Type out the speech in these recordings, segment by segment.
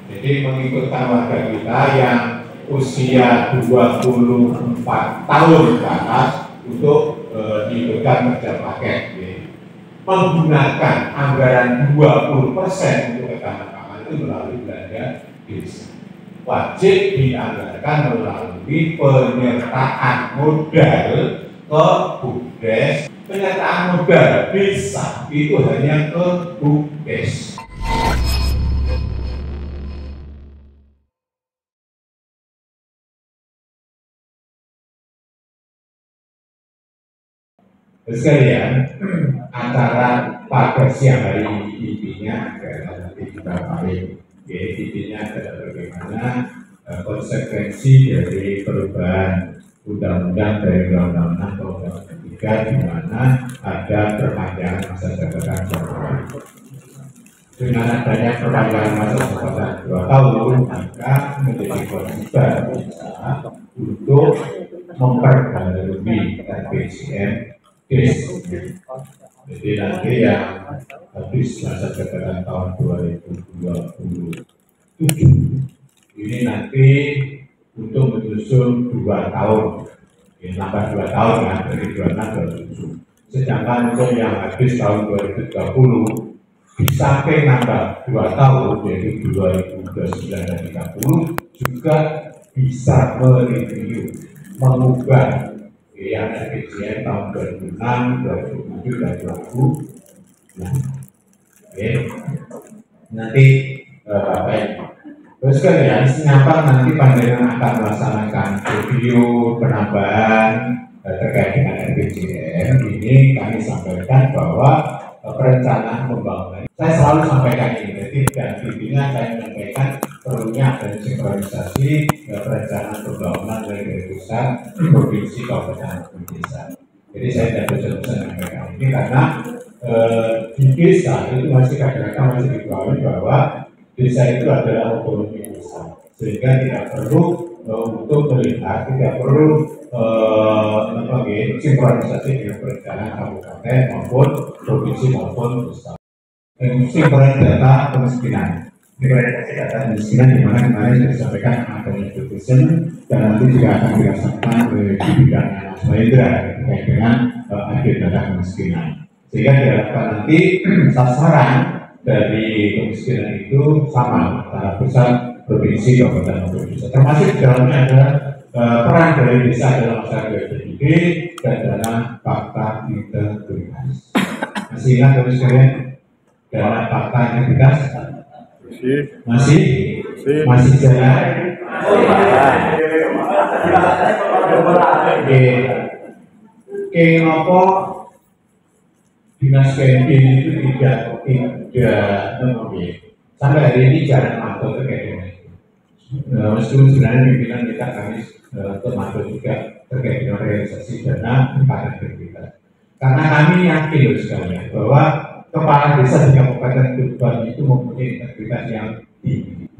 Jadi mengikutkan warga kita yang usia 24 tahun ke atas untuk diikutkan kerja paket. Menggunakan anggaran 20% untuk ketahanan pangan itu melalui belanja desa. Wajib dianggarkan melalui penyertaan modal ke BUMDes. Penyertaan modal bisa itu hanya ke BUMDes. Sekalian, acara pada siang hari intinya adalah nanti kita paling intinya adalah bagaimana konsekuensi dari perubahan undang-undang dari undang-undang tahun 2003 di mana ada perpanjangan masa jabatan 2 tahun. Dengan adanya perpanjangan masa jabatan 2 tahun, maka menjadi kewajiban kita untuk memperbarui RPJMD. Jadi nanti yang habis masa jabatan tahun 2027 ini nanti untuk menyusun 2 tahun, nambah 2 tahun ya, dari 26 ke 27. Sedangkan untuk yang habis tahun 2030 di samping nambah 2 tahun yaitu 2029 dan 30 juga bisa mereview, mengubah yang RPJM tahun 2006, 2007, dan 2000. Nah, nanti apa ya? Terus sekalian, siapa nanti panjenengan akan melaksanakan review penambahan terkait dengan RPJM ini kami sampaikan bahwa perencanaan pembangunan. Saya selalu sampaikan ini, jadi dan intinya saya menyampaikan perlunya ada sinkronisasi perencanaan pembangunan dari pusat, provinsi, kabupaten, dan desa. Jadi saya tidak bosan-bosan menyampaikan ini karena di desa itu masih kadang-kadang masih diketahui bahwa desa itu adalah otonomi desa, sehingga tidak perlu untuk melihat, tidak perlu sinkronisasi dengan perencanaan kabupaten maupun provinsi maupun pusat. Sinkronisasi data kemiskinan. Sinkronisasi data kemiskinan di mana kemarin sudah disampaikan adanya education dan nanti juga akan dirasakan di bidangnya Mas Mahendra terkait dengan agenda data kemiskinan. Sehingga diharapkan nanti sasaran dari kemiskinan itu sama antara pusat, provinsi, kabupaten maupun desa. Termasuk di dalamnya ada peran dari desa dalam masyarakat PDB dan dana fakta integritas. Masih ingat terus sekalian dana fakta integritas? Masih jalan? Kenapa dinas KMP itu tidak sampai hari ini jarang masuk terkait dengan itu. Meskipun sebenarnya pimpinan kita kami termasuk juga terkait dengan realisasi dana fakta integritas. Karena kami yakin sekali bahwa kepala desa di Kabupaten Tuban itu mempunyai integritas yang tinggi.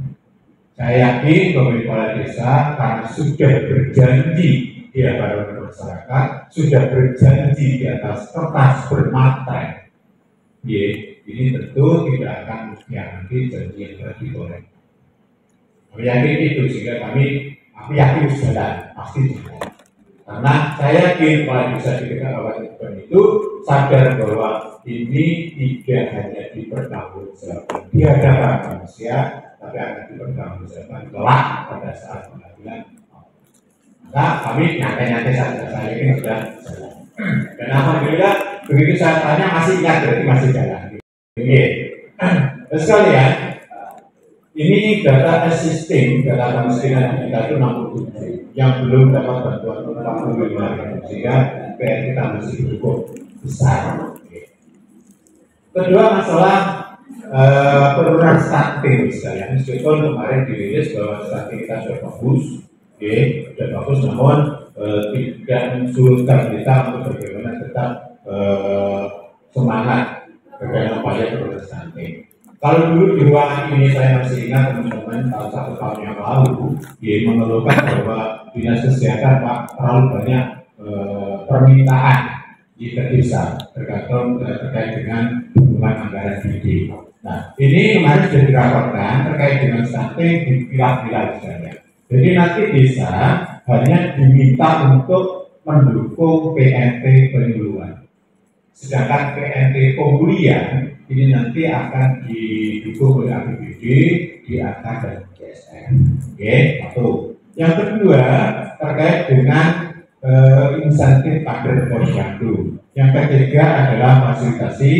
Saya yakin bahwa kepala desa karena sudah berjanji di hadapan masyarakat, sudah berjanji di atas kertas bermaterai. Ini tentu tidak akan nanti janji yang telah digoreng. Kami yakin itu sehingga aku yakin jalan, pasti jalan. Karena saya yakin kepala desa di Kabupaten Tuban itu sadar bahwa ini tidak hanya dipertanggungjawabkan di hadapan manusia, tapi akan dipertanggungjawabkan kelak pada saat pengadilan. Maka kami nyantai-nyantai saja, saya ini sudah jalan. Dan alhamdulillah begitu saya tanya masih ingat berarti masih jalan. Ini, sekalian, ini data existing, data kemiskinan kita itu 67, yang belum dapat bantuan 45.000, sehingga PR kita masih cukup besar. Kedua masalah penurunan stunting misalnya, meskipun kemarin dirilis bahwa stunting kita sudah bagus, sudah bagus, namun tidak mensurutkan kita untuk bagaimana tetap semangat bagaimana upaya penurunan stunting. Kalau dulu di ruangan ini saya masih ingat teman-teman tahun 1 tahun yang lalu, dia mengeluhkan bahwa dinas kesehatan Pak terlalu banyak permintaan di desa terkait dengan dukungan anggaran BD. Nah, ini kemarin sudah diraporkan terkait dengan stunting di pilar-pilar misalnya. Jadi nanti desa hanya diminta untuk mendukung PNT penyuluhan. Sedangkan PNT pemulihan ini nanti akan didukung oleh APBD, DAK dan DSN. Oke, satu. Yang kedua terkait dengan insentif kader posyandu. Yang ketiga adalah fasilitasi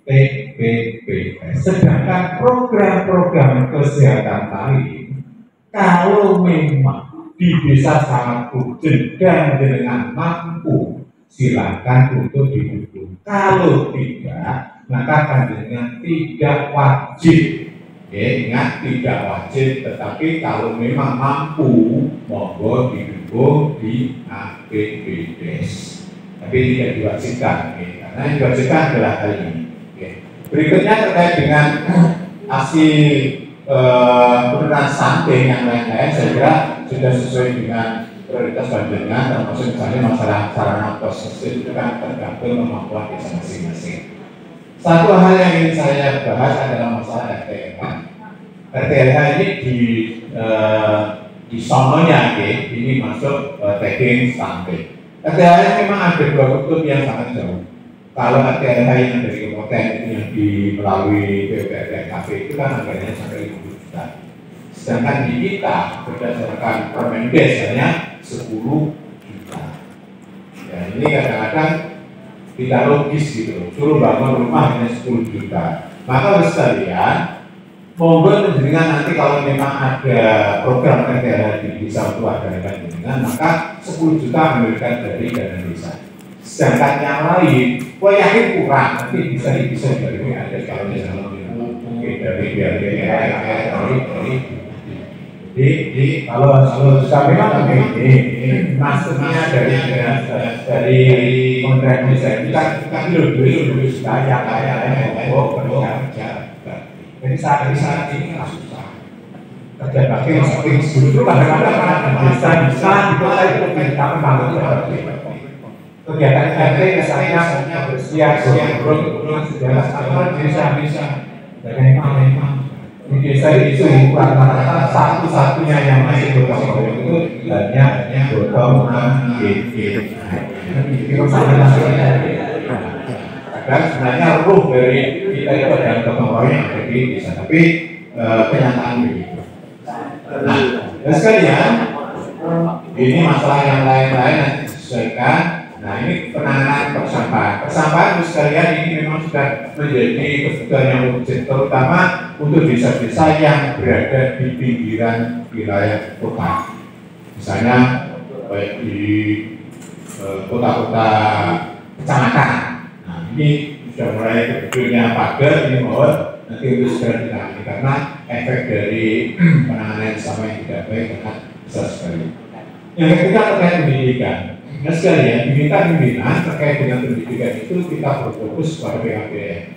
TPPS. Sedangkan program-program kesehatan lain, kalau memang di desa sangat urgent dan dengan mampu, silakan untuk didukung. Kalau tidak, maka panjenengan tidak wajib. Oke, ingat tidak wajib, tetapi kalau memang mampu, monggo didukung di APBDes. Tapi tidak diwajibkan, karena yang diwajibkan adalah hal ini. Berikutnya terkait dengan aksi penurunan stunting yang lain-lain, saya kira sudah sesuai dengan prioritas panjenengan, termasuk misalnya masalah sarana kosmetik itu kan tergantung kemampuan desa masing-masing. Satu hal yang ingin saya bahas adalah masalah RTLH. RTLH ini di sononya, ini masuk tagging stunting. RTLH memang ada dua kutub yang sangat jauh. Kalau RTLH yang dari Kementerian itu yang melalui BPRDKP itu kan anggarannya sampai 50 juta. Sedangkan di kita berdasarkan Permendes hanya 10 juta. Ya, ini kadang-kadang tidak logis gitu. Suruh bangun rumah hanya 10 juta. Maka harus sekalian, monggo dengan nanti kalau memang ada program RTLH di desa untuk ada dengan, maka 10 juta memberikan dari dana desa. Sedangkan yang lain, yakin kurang, nanti bisa dari ada kalau misalnya mungkin dari kalau sudah memang ini maksudnya dari Kementerian Desa kita dulu kaya jadi saat ini nggak susah kerja bakti seperti dulu kadang-kadang bisa di kota itu kita membangun kegiatan RT misalnya bersiap sejarah bisa memang di desa itu rata-rata satu-satunya yang masih gotong royong itu hanya gotong dan sebenarnya ruh dari kita itu adalah gotong royong jadi bisa, tapi kenyataan begitu. Nah, sekalian ini masalah yang lain-lain nanti disesuaikan. Nah, ini penanganan persampahan. Persampahan sekalian ini memang sudah menjadi kebutuhan yang urgent, terutama untuk desa-desa yang berada di pinggiran wilayah kota. Misalnya baik di kota-kota kecamatan. Nah, ini sudah mulai kebutuhannya pagar, ini mohon nanti untuk segera ditangani karena efek dari penanganan sama yang tidak baik sangat besar sekali. Yang ketiga terkait pendidikan. Nah sekalian, diminta pimpinan terkait dengan pendidikan itu kita berfokus pada PKBM.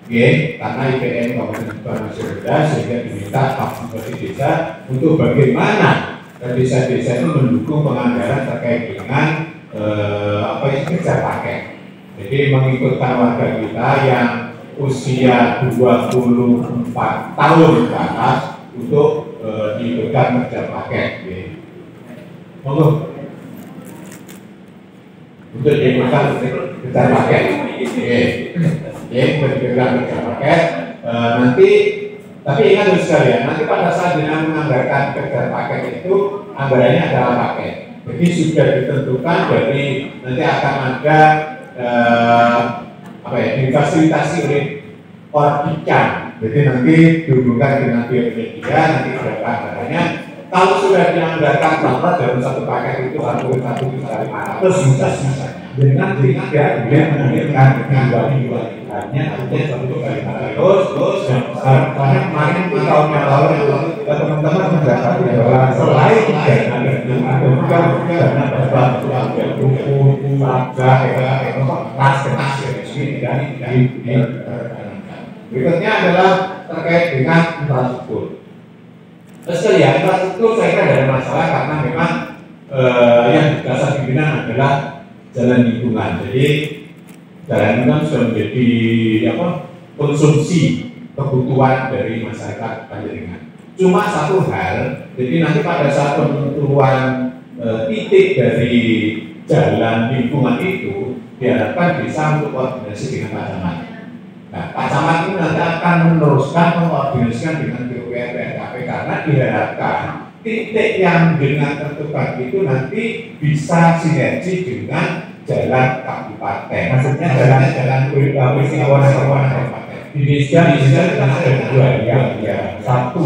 Oke, karena IPM Kabupaten Tuban masih rendah sehingga diminta partisipasi desa untuk bagaimana desa-desa itu mendukung penganggaran terkait dengan kerja paket. Jadi mengikutkan warga kita yang usia 24 tahun ke atas untuk diberikan kerja paket. Monggo. Untuk dimakan kerja paket, bergerak kerja paket. Nanti, tapi ingat sekalian, nanti pada saat dengan menganggarkan kerja paket itu anggarannya adalah paket. Jadi sudah ditentukan, jadi nanti akan ada difasilitasi oleh Orbican. Jadi nanti dihubungkan dengan biomedia, nanti berapa anggarannya. Kalau sudah dianggarkan berapa dalam satu paket itu 1,500 bisa dengan dia menanggung hanya satu kali terus karena kemarin itu tahun yang lalu teman-teman mendapati bahwa selain dana ada juga dana berbagai buku, tas, berikutnya adalah terkait dengan infrastruktur. Sekalian infrastruktur saya kira ada masalah karena memang yang dasar pimpinan adalah jalan lingkungan. Jadi jalan lingkungan sudah menjadi konsumsi kebutuhan dari masyarakat Panjenengan. Cuma satu hal, jadi nanti pada saat penentuan titik dari jalan lingkungan itu diharapkan bisa untuk koordinasi dengan Pak Camat. Nah, Pak Camat ini nanti akan meneruskan mengkoordinasikan dengan PUPR BNKP karena diharapkan titik yang dengan tertutup itu nanti bisa sinergi dengan jalan kabupaten. Maksudnya jalan kabupaten. Di Indonesia kan ada dua ya, satu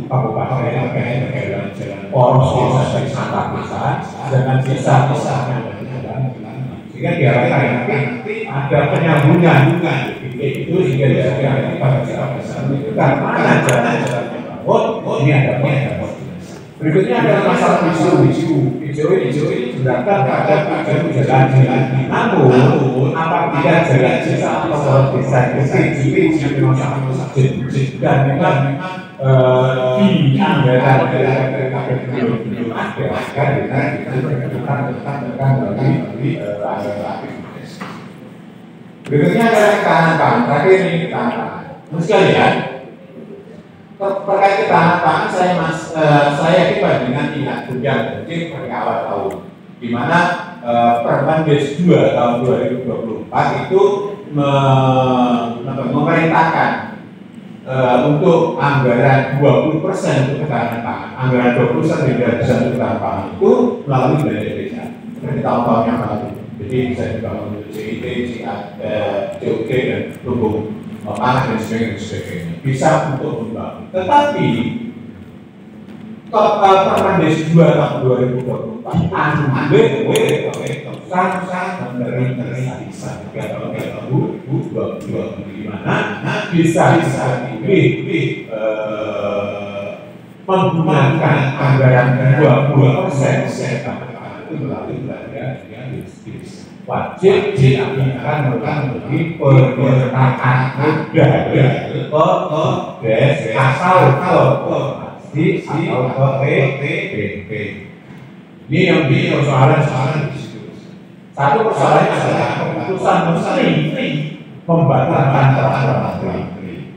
kabupaten jalan poros desa antar desa dengan desa sehingga diharapkan nanti ada penyambungan itu sehingga diharapkan pada saat itu mana jalan ini ada berikutnya adalah masalah hijau ini sedangkan ada jalan namun apabila jalan desa atau desa itu dan memang di anggaran belum ada karena berikutnya adalah ketahanan terakhir ini ketahanan sekalian terkait ketahanan pangan saya dibandingkan ingat hujan banjir pada awal tahun di mana Permendes 2 tahun 2024 itu memerintahkan untuk anggaran 20% untuk ketahanan pangan, anggaran 20% tidak bisa untuk ketahanan pangan itu melalui belanja desa seperti tahun-tahun yang lalu. Jadi bisa dibangun untuk CIT, COD dan tumbuh pangan dan sebagainya. Bisa untuk membangun. Tetapi Permendes 2 tahun 2024 sangat dari bisa di mana bisa lebih menggunakan anggaran 20% itu melalui belanja wajib dilakukan melalui penyertaan modal ke asal di atau PPP. Ini yang di persoalan di situ. Satu persoalan adalah keputusan menteri membatalkan peraturan menteri.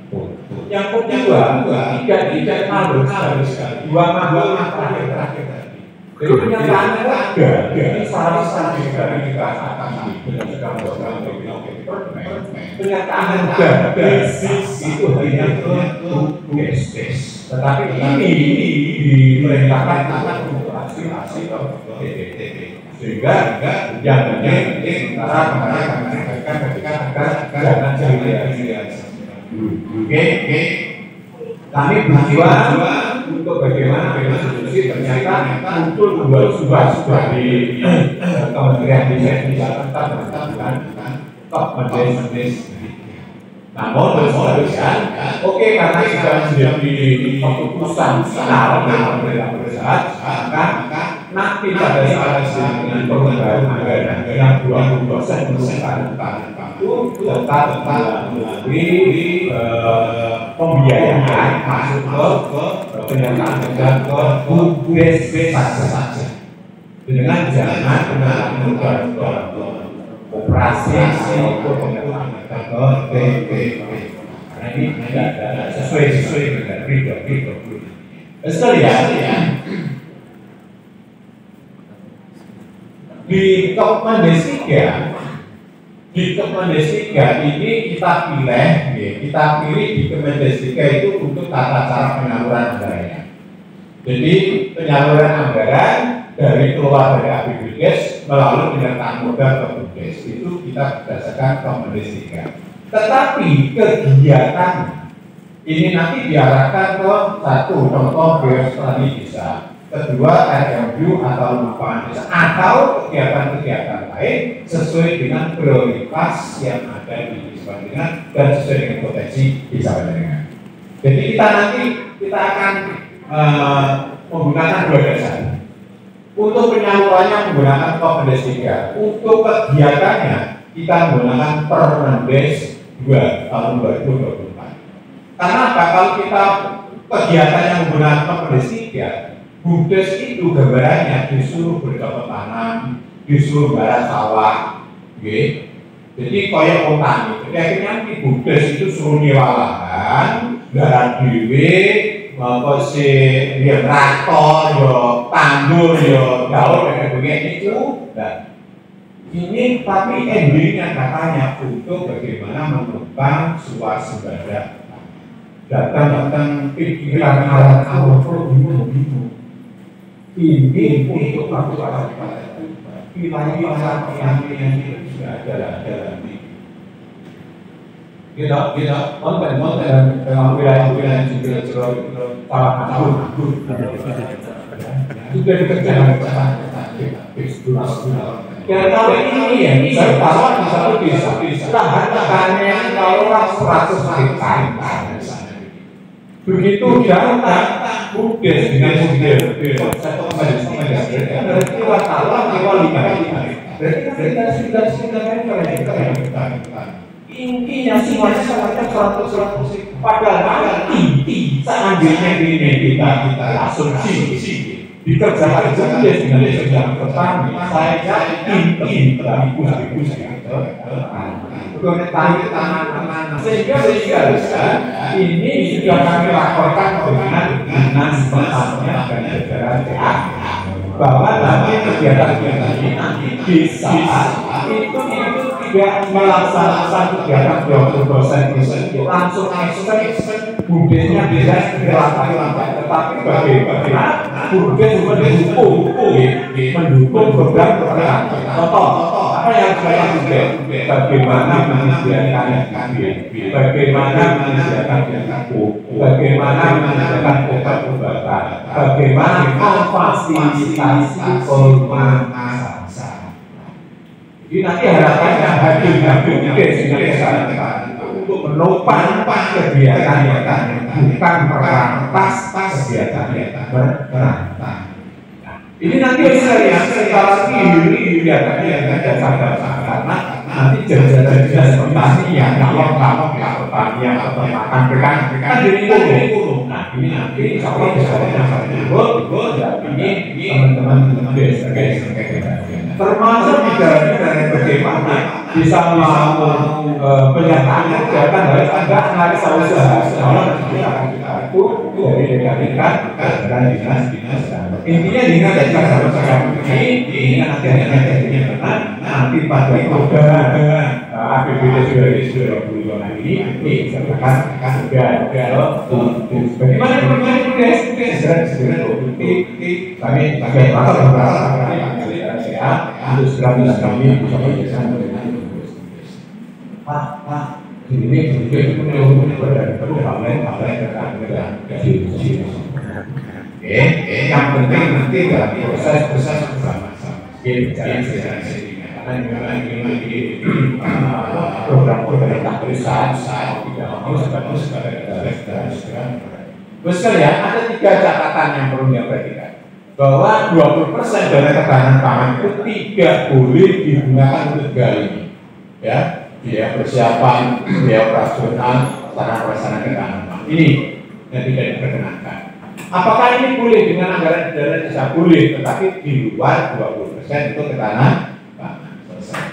Yang kedua tidak malu sekali. Dua terakhir tadi. Jadi kenyataannya ada. Ini seharusnya juga dikatakan kenyataan udah itu hanya tugas. Tetapi ini diperintahkan untuk aspirasi PPP sehingga yang penting antara mereka agar jangan Oke. Kami berjuang untuk bagaimana institusi ternyata muncul dua di Kementerian Desa di Jakarta dengan Mendes. Namun oke karena sudah menjadi keputusan final pemerintah pusat, maka nanti pada saat dengan perubahan anggaran yang 20% itu tetap melalui pembiayaan masuk ke penyataan dan ke BSB saja dengan jangan menggunakan operasi maupun penyataan ke PPP karena ini tidak sesuai dengan ridho. Sekalian di Kemendes 3 ini kita pilih di Kemendes 3 itu untuk tata cara penyaluran anggarannya. Jadi penyaluran anggaran dari keluar dari APBDes melalui penyertaan modal ke BUDes itu kita berdasarkan Kemendes 3. Tetapi kegiatan ini nanti diarahkan ke satu contoh geostrategi desa, kedua RMU atau lupakan desa atau kegiatan-kegiatan lain sesuai dengan prioritas yang ada di desa Panjenengan dan sesuai dengan potensi desa Panjenengan. Jadi kita akan menggunakan dua dasar. Untuk penyalurannya menggunakan Kemendes 3. Untuk kegiatannya kita menggunakan Permendes 2 tahun 2024. Karena apa? Kalau kita kegiatannya menggunakan Kemendes 3, BUDes itu gambarannya disuruh bercocok tanam, disuruh garap sawah, gitu. Jadi koyok petani. Jadi akhirnya di BUDes itu suruh nyewa lahan. kan, garap dhewe, apa sih dia traktor, yo tandur, yo daun dan sebagainya itu. Nah, ini tapi endingnya katanya untuk bagaimana mengembang swasembada. Datang pikiran awal bingung. Ini untuk aku wilayah yang sudah ada kita konten dengan wilayah juga salah satu juga dikerjakan karena ini ya saya tahu di satu desa lahan pertanian kalau 100 hektar begitu datang bukdes dengan bukdes satu berarti wartawan berarti sudah intinya semuanya sangat 100% padahal inti seandainya ini kita asumsi dikerjakan bukdes dengan sejarah petani saya yakin bus sehingga ini sudah kami laporkan dengan dinas pertanian dan jajaran bahwa nanti kegiatan ini bisa itu tidak melaksanakan kegiatan 20% langsung ekstern budgetnya bisa dilakukan tetapi bagaimana budget mendukung program contoh apa yang saya lakukan bagaimana menyediakan bagaimana menyediakan buku bagaimana menyediakan obat-obatan bagaimana memfasilitasi formasi. Jadi nanti harapannya hadirnya untuk menopang kegiatan bukan merampas kegiatan berantas. Ini nanti saya secara diri karena nanti jajaran dinas pertanian kalau pertanian atau peternakan kan jadi kurung. Nah ini nanti kalau misalnya ini teman-teman desa termasuk dari bagaimana bisa melakukan penyertaan kegiatan harus ada analisa usaha itu dari dan dinas intinya dinas dan ini nanti benar nanti pada program APBD 2025 ini akan bagaimana kami untuk segera kami bisa berjalan dengan ini yang penting nanti dalam proses bersama-sama program pemerintah besar tidak mau sekalian ada 3 catatan yang perlu diperhatikan bahwa 20% dari ketahanan pangan itu tidak boleh digunakan untuk gali ya biaya persiapan biaya operasional sarana prasarana ketahanan pangan ini yang tidak diperkenankan. Apakah ini boleh dengan anggaran dana desa boleh tetapi di luar 20% itu ketahanan pangan selesai.